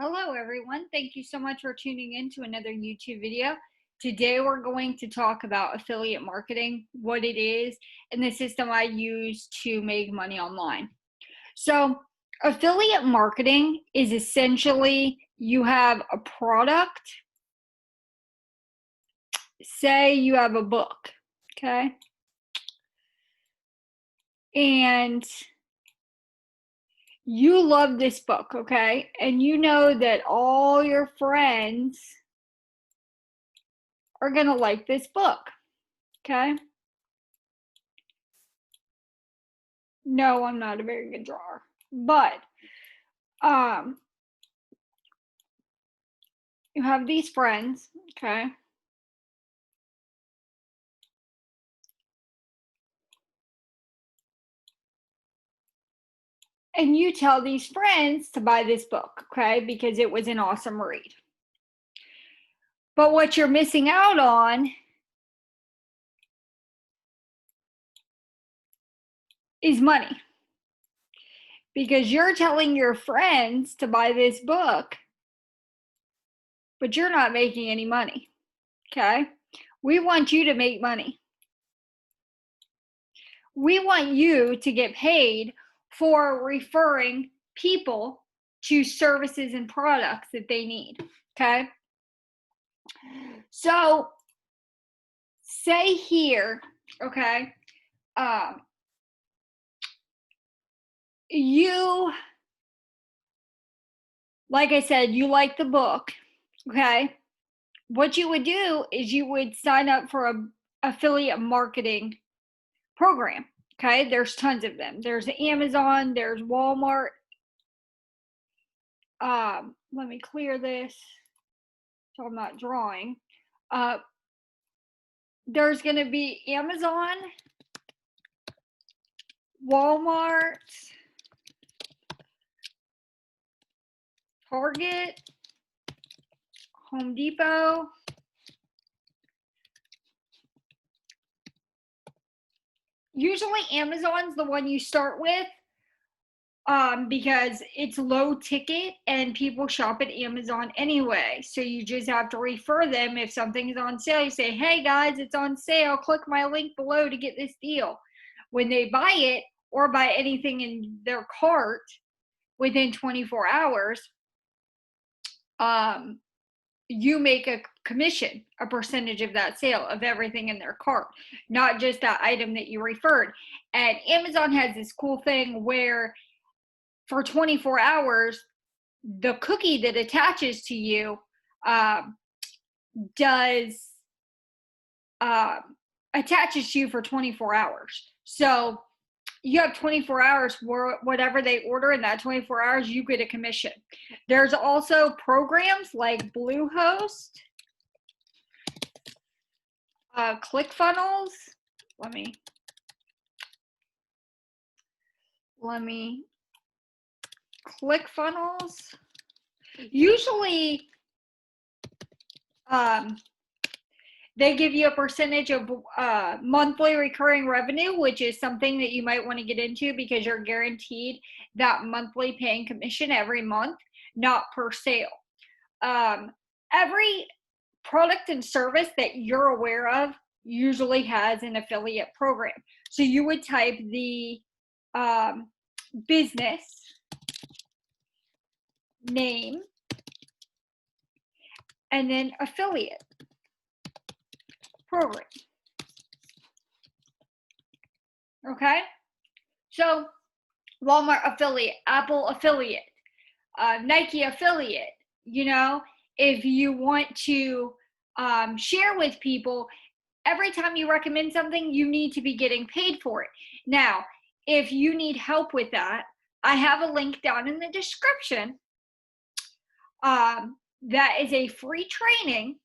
Hello everyone, thank you so much for tuning in to another YouTube video. Today we're going to talk about affiliate marketing, what it is, and the system I use to make money online. So affiliate marketing is essentially you have a product, say you have a book, okay? And you love this book, okay? And you know that all your friends are gonna like this book, okay? No, I'm not a very good drawer. But you have these friends, okay? And you tell these friends to buy this book, okay? Because it was an awesome read. But what you're missing out on is money. Because you're telling your friends to buy this book, but you're not making any money, okay? We want you to make money. We want you to get paid for referring people to services and products that they need, okay? So say here, okay, you, like I said, you like the book, okay? What you would do is you would sign up for a affiliate marketing program, okay? There's tons of them. There's Amazon, there's Walmart. Let me clear this so I'm not drawing. There's going to be Amazon, Walmart, Target, Home Depot. Usually Amazon's the one you start with because it's low ticket and people shop at Amazon anyway. So you just have to refer them. If something's on sale, you say, hey guys, it's on sale. Click my link below to get this deal. When they buy it or buy anything in their cart within 24 hours, you make a commission, a percentage of that sale of everything in their cart, not just that item that you referred. And Amazon has this cool thing where for 24 hours, the cookie that attaches to you attaches to you for 24 hours. So you have 24 hours for whatever they order. In that 24 hours, you get a commission. There's also programs like Bluehost, ClickFunnels. Let me ClickFunnels. Usually, they give you a percentage of monthly recurring revenue, which is something that you might want to get into because you're guaranteed that monthly paying commission every month, not per sale. Every product and service that you're aware of usually has an affiliate program. So you would type the business name and then affiliate program. Okay, so Walmart affiliate, Apple affiliate, Nike affiliate. You know, if you want to share with people, every time you recommend something, you need to be getting paid for it. Now, if you need help with that, I have a link down in the description. That is a free training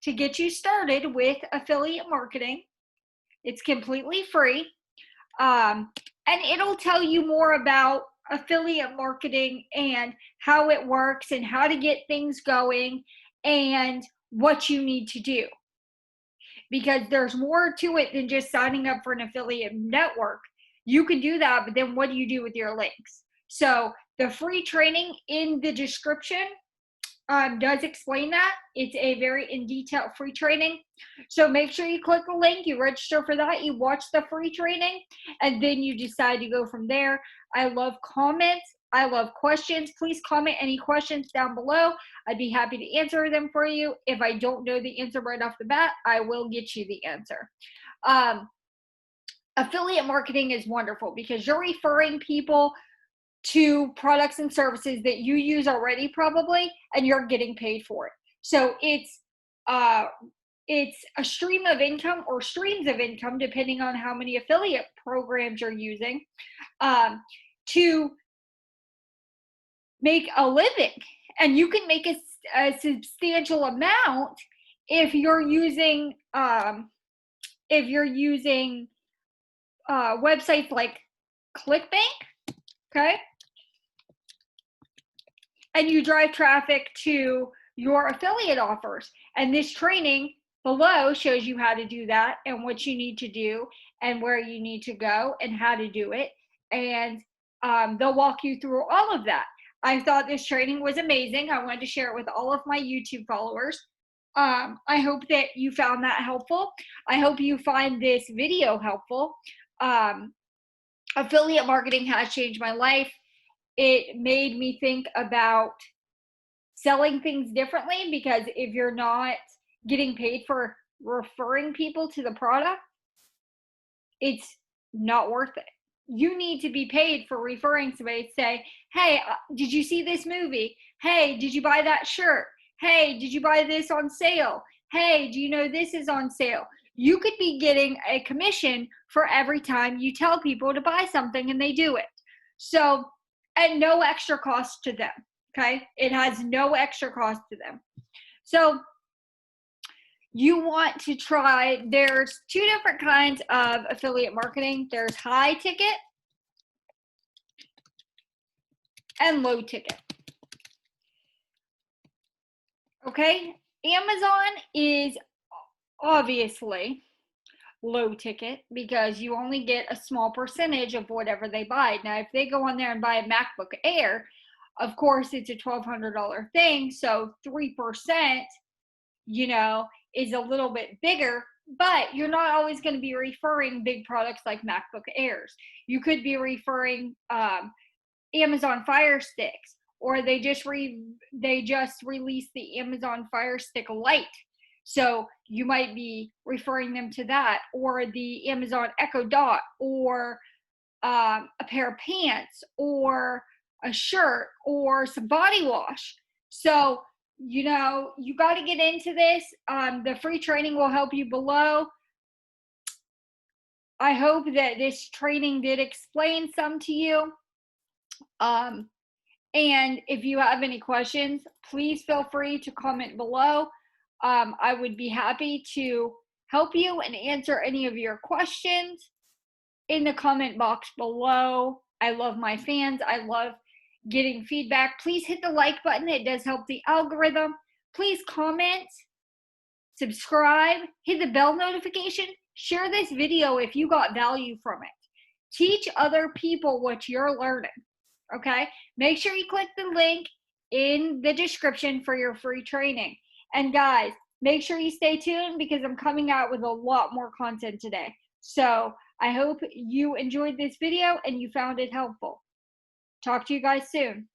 to get you started with affiliate marketing. It's completely free. And it'll tell you more about affiliate marketing and how it works and how to get things going and what you need to do. Because there's more to it than just signing up for an affiliate network. You can do that, but then what do you do with your links? So the free training in the description does explain that. It's a very in detail free training. So make sure you click the link, you register for that, you watch the free training, and then you decide to go from there. I love comments. I love questions. Please comment any questions down below. I'd be happy to answer them for you. If I don't know the answer right off the bat, I will get you the answer. Affiliate marketing is wonderful because you're referring people to products and services that you use already probably, and you're getting paid for it. So it's a stream of income or streams of income depending on how many affiliate programs you're using to make a living. And you can make a substantial amount if you're using websites like ClickBank, okay? And you drive traffic to your affiliate offers. And this training below shows you how to do that and what you need to do and where you need to go and how to do it. And they'll walk you through all of that. I thought this training was amazing. I wanted to share it with all of my YouTube followers. I hope that you found that helpful. I hope you find this video helpful. Affiliate marketing has changed my life. It made me think about selling things differently, because if you're not getting paid for referring people to the product, it's not worth it. You need to be paid for referring somebody. Say, hey, did you see this movie? Hey, did you buy that shirt? Hey, did you buy this on sale? Hey, do you know this is on sale? You could be getting a commission for every time you tell people to buy something and they do it. So, at no extra cost to them, okay? It has no extra cost to them. So you want to try, there's two different kinds of affiliate marketing. There's high ticket and low ticket. Okay, Amazon is obviously low ticket because you only get a small percentage of whatever they buy. Now, if they go on there and buy a MacBook Air, of course, it's a $1,200 thing, so 3%, is a little bit bigger, but you're not always going to be referring big products like MacBook Airs. You could be referring Amazon Fire Sticks, or they just released the Amazon Fire Stick Lite. So you might be referring them to that, or the Amazon Echo Dot, or a pair of pants, or a shirt, or some body wash. So, you got to get into this. The free training will help you below. I hope that this training did explain some to you. And if you have any questions, please feel free to comment below. I would be happy to help you and answer any of your questions in the comment box below. I love my fans. I love getting feedback. Please hit the like button. It does help the algorithm. Please comment, subscribe, hit the bell notification, share this video if you got value from it. Teach other people what you're learning, okay? Make sure you click the link in the description for your free training. And guys, make sure you stay tuned because I'm coming out with a lot more content today. So I hope you enjoyed this video and you found it helpful. Talk to you guys soon.